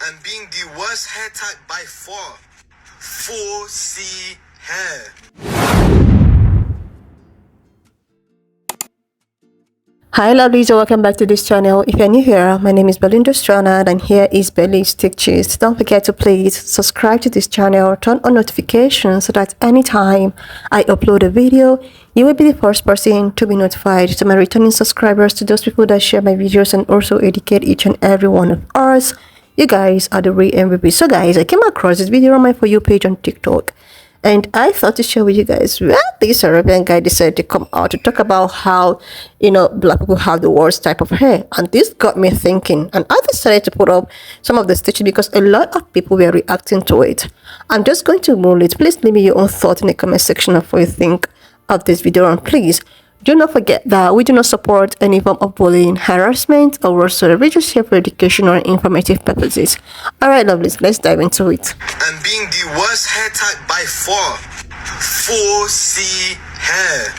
and being the worst hair type by far. 4C hair. Hi lovelies, welcome back to this channel. If you're new here, my name is Belinda Strana and here is Belly's Stitches. Don't forget to please subscribe to this channel, turn on notifications so that anytime I upload a video, you will be the first person to be notified. To my returning subscribers, to those people that share my videos and also educate each and every one of us, you guys are the real MVP. So guys, I came across this video on my For You page on TikTok. And I thought to share with you guys, well, this Arabian guy decided to come out to talk about how, black people have the worst type of hair. And this got me thinking. And I decided to put up some of the stitches because a lot of people were reacting to it. I'm just going to roll it. Please leave me your own thoughts in the comment section of what you think of this video. And please, do not forget that we do not support any form of bullying, harassment, or whatsoever. We just here for educational and informative purposes. Alright, lovelies, let's dive into it. And being the worst hair type by far. 4C hair.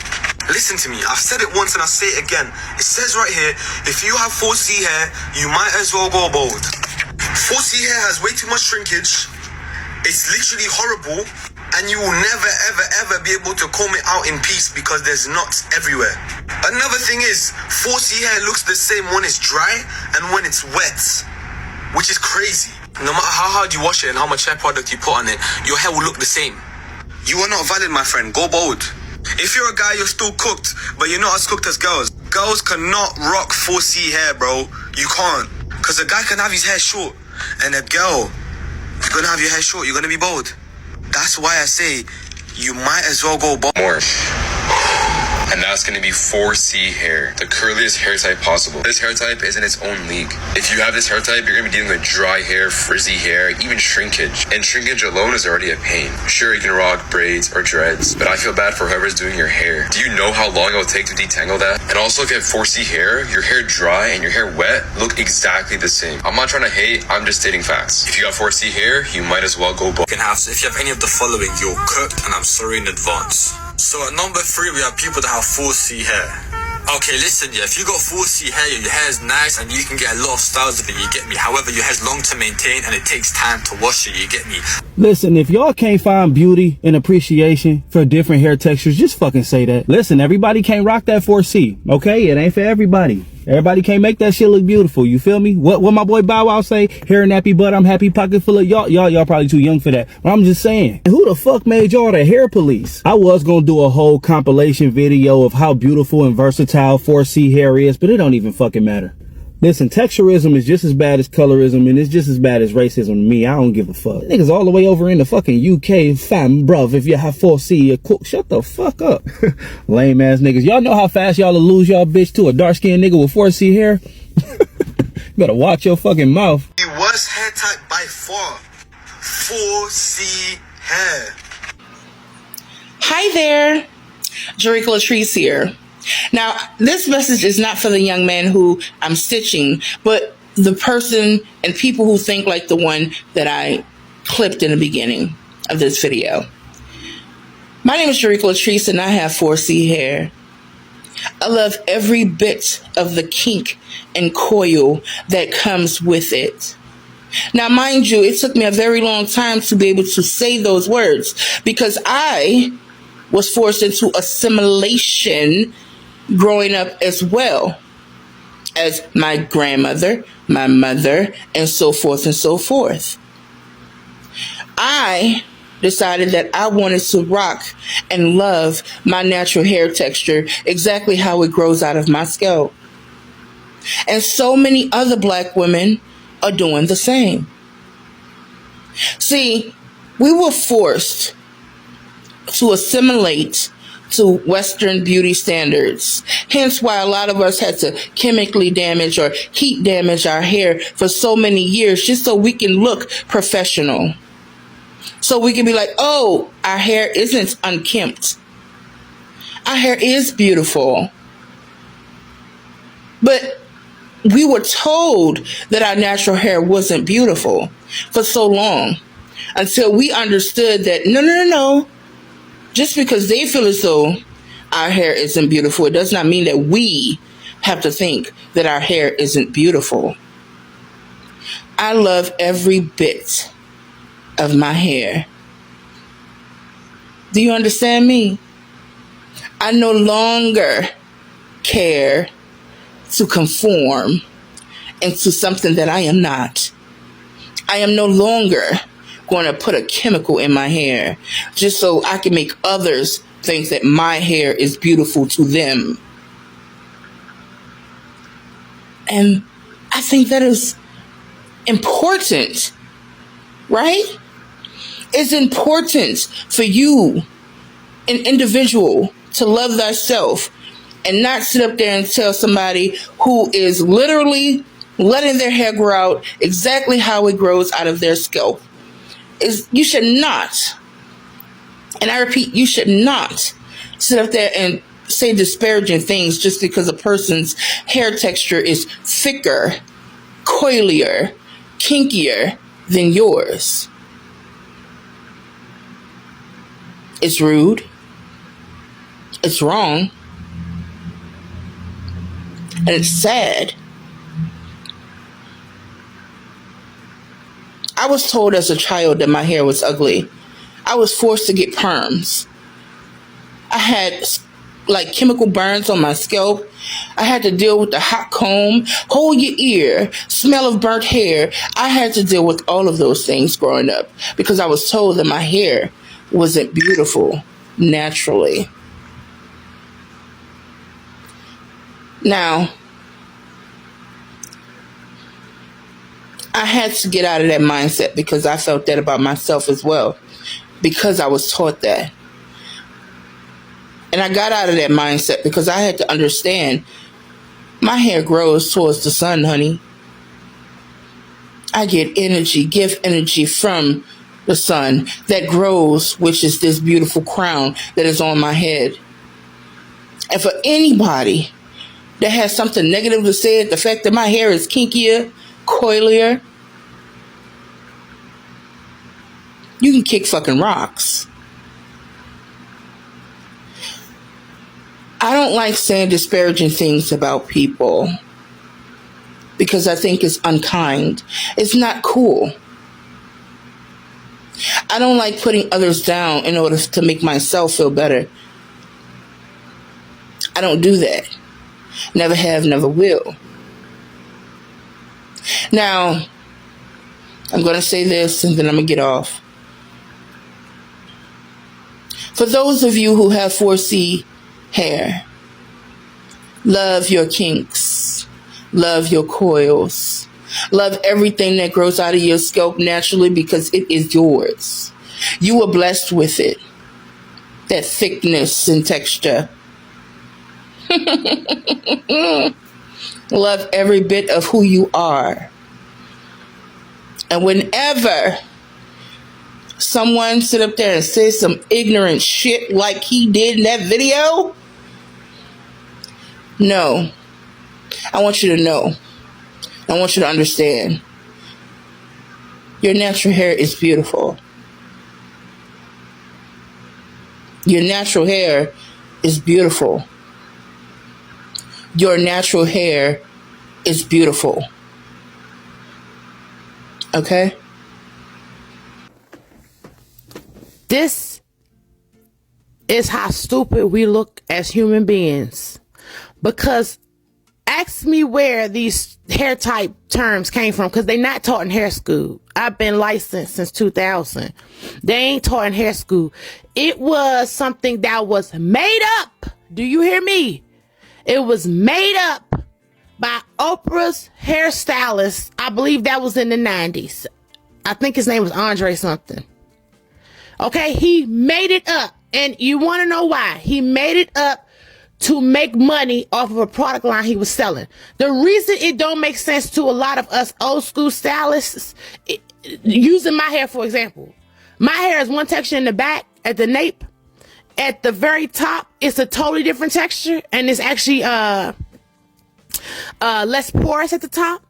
Listen to me, I've said it once and I'll say it again. It says right here, if you have 4C hair, you might as well go bald. 4C hair has way too much shrinkage. It's literally horrible. And you will never ever be able to comb it out in peace because there's knots everywhere. Another thing is, 4C hair looks the same when it's dry and when it's wet, which is crazy. No matter how hard you wash it and how much hair product you put on it, your hair will look the same. You are not valid, my friend. Go bald. If you're a guy, you're still cooked, but you're not as cooked as girls. Girls cannot rock 4C hair, bro. You can't. Because a guy can have his hair short, and a girl, you're gonna have your hair short, you're gonna be bald. That's why I say you might as well go bald. More. And that's going to be 4C hair, the curliest hair type possible. This hair type is in its own league. If you have this hair type, you're going to be dealing with dry hair, frizzy hair, even shrinkage. And shrinkage alone is already a pain. Sure, you can rock braids or dreads, but I feel bad for whoever's doing your hair. Do you know how long it will take to detangle that? And also, if you have 4C hair, your hair dry and your hair wet look exactly the same. I'm not trying to hate, I'm just stating facts. If you got 4C hair, you might as well go bald. If you have any of the following, you're cooked, and I'm sorry in advance. So at number 3, we have people that have 4C hair. Okay, listen, yeah, if you got 4C hair, your hair is nice and you can get a lot of styles of it, you get me? However, your hair's long to maintain and it takes time to wash it, you get me? Listen, if y'all can't find beauty and appreciation for different hair textures, just fucking say that. Listen, everybody can't rock that 4C, okay? It ain't for everybody. Everybody can't make that shit look beautiful, you feel me? What my boy Bow Wow say? Hair nappy butt, I'm happy, pocket full of y'all probably too young for that. But I'm just saying, who the fuck made y'all the hair police? I was gonna do a whole compilation video of how beautiful and versatile 4C hair is, but it don't even fucking matter. Listen, texturism is just as bad as colorism, and it's just as bad as racism to me. I don't give a fuck. Niggas all the way over in the fucking UK, fam, bruv, if you have 4C, shut the fuck up. Lame ass niggas. Y'all know how fast y'all will lose y'all bitch to a dark skinned nigga with 4C hair? Better watch your fucking mouth. The worst hair type by far. 4C hair. Hi there, Jerica Latrice here. Now, this message is not for the young man who I'm stitching, but the person and people who think like the one that I clipped in the beginning of this video. My name is Jerica Latrice and I have 4C hair. I love every bit of the kink and coil that comes with it. Now, mind you, it took me a very long time to be able to say those words because I was forced into assimilation growing up as well as my grandmother, my mother, and so forth and so forth. I decided that I wanted to rock and love my natural hair texture exactly how it grows out of my scalp. And so many other black women are doing the same. See, we were forced to assimilate to Western beauty standards. Hence why a lot of us had to chemically damage or heat damage our hair for so many years just so we can look professional. So we can be like, oh, our hair isn't unkempt. Our hair is beautiful. But we were told that our natural hair wasn't beautiful for so long until we understood that no. Just because they feel as though our hair isn't beautiful, it does not mean that we have to think that our hair isn't beautiful. I love every bit of my hair. Do you understand me? I no longer care to conform into something that I am not. I am no longer going to put a chemical in my hair just so I can make others think that my hair is beautiful to them. And I think that is important, right? It's important for you, an individual, to love thyself and not sit up there and tell somebody who is literally letting their hair grow out exactly how it grows out of their scalp. You should not, and I repeat, you should not sit up there and say disparaging things just because a person's hair texture is thicker, coilier, kinkier than yours. It's rude. It's wrong. And it's sad. I was told as a child that my hair was ugly. I was forced to get perms. I had like chemical burns on my scalp. I had to deal with the hot comb, hold your ear, smell of burnt hair. I had to deal with all of those things growing up because I was told that my hair wasn't beautiful naturally. Now, I had to get out of that mindset because I felt that about myself as well, because I was taught that. And I got out of that mindset because I had to understand my hair grows towards the sun, honey. I get energy, give energy from the sun that grows, which is this beautiful crown that is on my head. And for anybody that has something negative to say, the fact that my hair is kinkier, coilier, you can kick fucking rocks. I don't like saying disparaging things about people because I think it's unkind. It's not cool. I don't like putting others down in order to make myself feel better. I don't do that. Never have, never will. Now, I'm going to say this and then I'm going to get off. For those of you who have 4C hair, love your kinks, love your coils, love everything that grows out of your scalp naturally because it is yours. You were blessed with it, that thickness and texture. Love every bit of who you are. And whenever someone sit up there and say some ignorant shit like he did in that video, no. I want you to know. I want you to understand. Your natural hair is beautiful. Your natural hair is beautiful. Your natural hair is beautiful. Okay? This is how stupid we look as human beings. Because ask me where these hair type terms came from, because they not taught in hair school. I've been licensed since 2000. They ain't taught in hair school. It was something that was made up. Do you hear me? It was made up by Oprah's hairstylist. I believe that was in the 90s. I think his name was Andre something. Okay, he made it up. And you want to know why? He made it up to make money off of a product line he was selling. The reason it don't make sense to a lot of us old school stylists, using my hair for example, my hair is one texture in the back at the nape. At the very top, it's a totally different texture, and it's actually less porous at the top.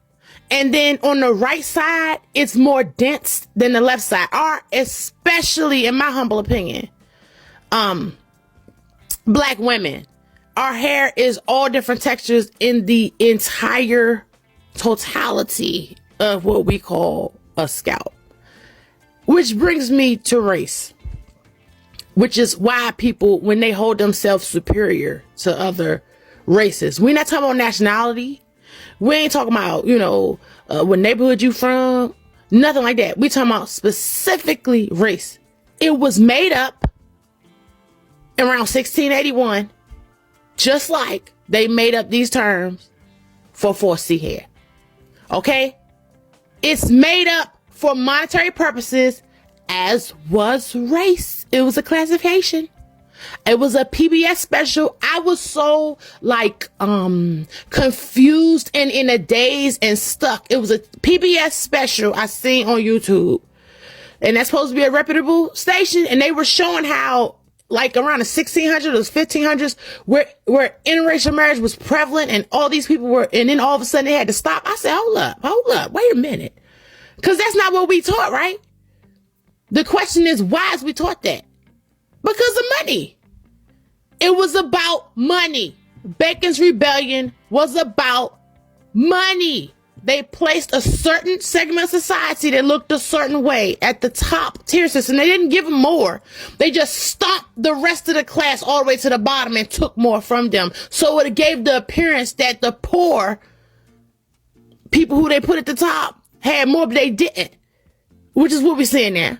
And then on the right side, it's more dense than the left side. Or especially, in my humble opinion, black women, our hair is all different textures in the entire totality of what we call a scalp. Which brings me to race, which is why people, when they hold themselves superior to other races, we're not talking about nationality. We ain't talking about, what neighborhood you from, nothing like that. We talking about specifically race. It was made up around 1681, just like they made up these terms for 4C hair. Okay? It's made up for monetary purposes, as was race. It was a classification. It was a PBS special. I was so confused and in a daze and stuck. It was a PBS special I seen on YouTube. And that's supposed to be a reputable station. And they were showing how around the 1600s or 1500s where interracial marriage was prevalent and all these people were, and then all of a sudden they had to stop. I said, hold up, wait a minute. Because that's not what we taught, right? The question is, why is we taught that? Because of money. It was about money. Bacon's Rebellion was about money. They placed a certain segment of society that looked a certain way at the top tier system. They didn't give them more. They just stomped the rest of the class all the way to the bottom and took more from them. So it gave the appearance that the poor people who they put at the top had more, but they didn't. Which is what we're seeing now.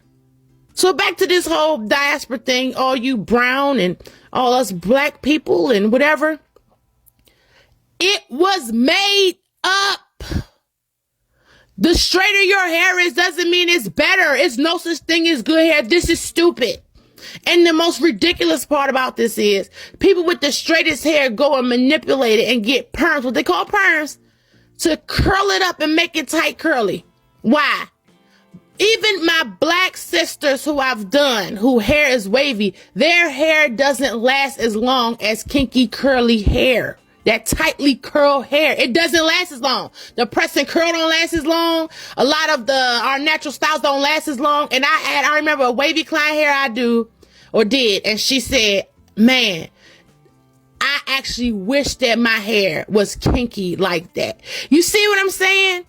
So back to this whole diaspora thing, all you brown and all us black people and whatever. It was made up. The straighter your hair is doesn't mean it's better. It's no such thing as good hair. This is stupid. And the most ridiculous part about this is people with the straightest hair go and manipulate it and get perms, what they call perms, to curl it up and make it tight curly. Why? Even my black sisters who I've done, who hair is wavy, their hair doesn't last as long as kinky curly hair. That tightly curled hair, it doesn't last as long. The press and curl don't last as long. A lot of our natural styles don't last as long. And I remember a wavy client hair I did, and she said, man, I actually wish that my hair was kinky like that. You see what I'm saying?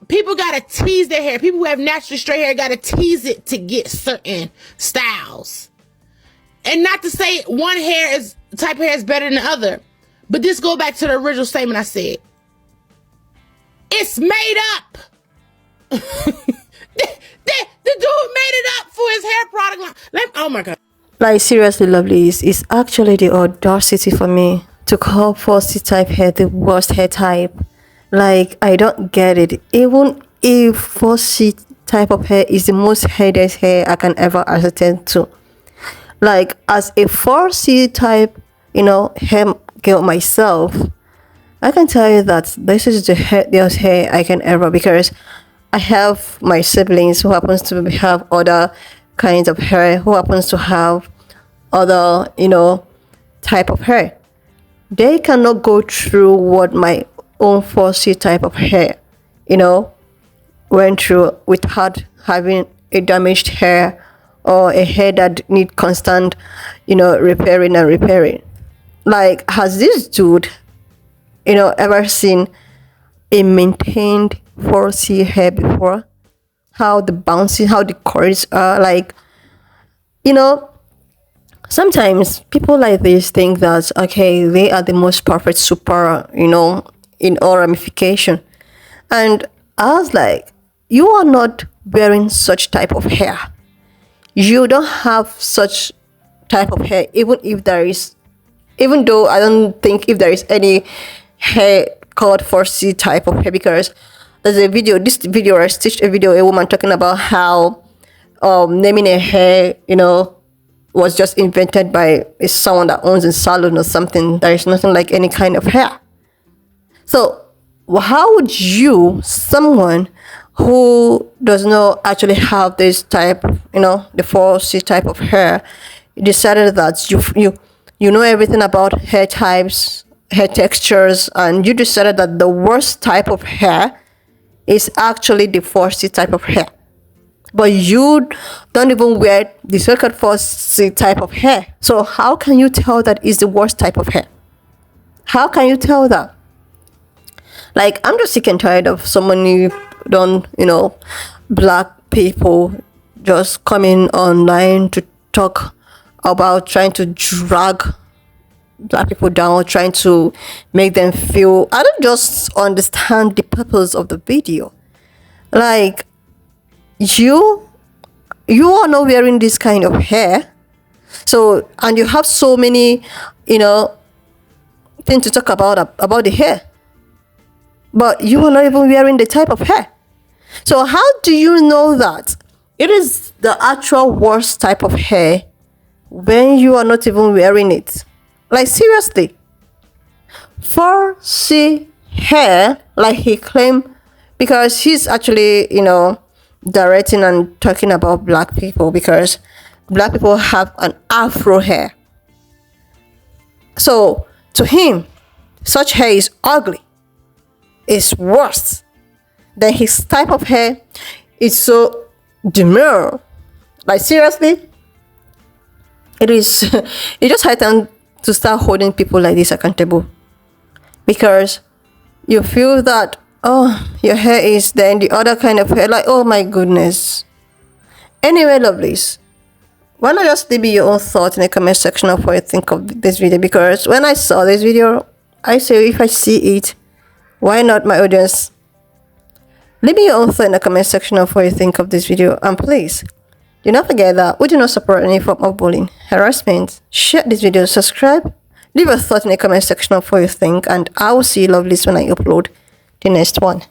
People gotta tease their hair. People who have naturally straight hair gotta tease it to get certain styles. And not to say one type of hair is better than the other. But this go back to the original statement I said. It's made up. The dude made it up for his hair product line. Oh my God. Seriously, lovelies, it's actually the audacity for me to call 4C type hair the worst hair type. I don't get it. Even if 4C type of hair is the most hated hair I can ever ascertain to. As a 4C type, hair girl myself, I can tell you that this is the hairiest hair I can ever, because I have my siblings who happens to have other kinds of hair, who happens to have other, type of hair. They cannot go through what my own 4C type of hair, went through without having a damaged hair or a hair that need constant, repairing and repairing. Has this dude, ever seen a maintained 4C hair before? How the bouncy, how the curls are, sometimes people like this think that, okay, they are the most perfect super, in all ramification. And I was like, you are not wearing such type of hair. You don't have such type of hair, even though I don't think if there is any hair called 4C type of hair, because there's I stitched a video, a woman talking about how naming a hair, was just invented by someone that owns a salon or something. There is nothing like any kind of hair. So how would someone who does not actually have this type, the 4C type of hair, decided that you know everything about hair types, hair textures, and you decided that the worst type of hair is actually the 4C type of hair. But you don't even wear the so-called 4C type of hair. So how can you tell that is the worst type of hair? How can you tell that? Like, I'm just sick and tired of so many black people just coming online to talk about trying to drag black people down, trying to make them feel. I don't just understand the purpose of the video. Like, you are not wearing this kind of hair, so, and you have so many things to talk about the hair, but you are not even wearing the type of hair. So how do you know that it is the actual worst type of hair when you are not even wearing it? Like, seriously, 4C hair, like he claimed, because he's actually directing and talking about black people, because black people have an afro hair. So to him, such hair is ugly. It's worse than his type of hair. It's so demure. Like, seriously, it is. It's just high time to start holding people like this accountable, because you feel that, oh, your hair is then the other kind of hair. Like, oh my goodness. Anyway, lovelies, why not just leave me your own thoughts in the comment section of what you think of this video? Because when I saw this video, I say, if I see it, why not, my audience? Leave me your own thought in the comment section of what you think of this video. And please, do not forget that we do not support any form of bullying, harassment. Share this video, subscribe, leave a thought in the comment section of what you think, and I will see you lovelies when I upload the next one.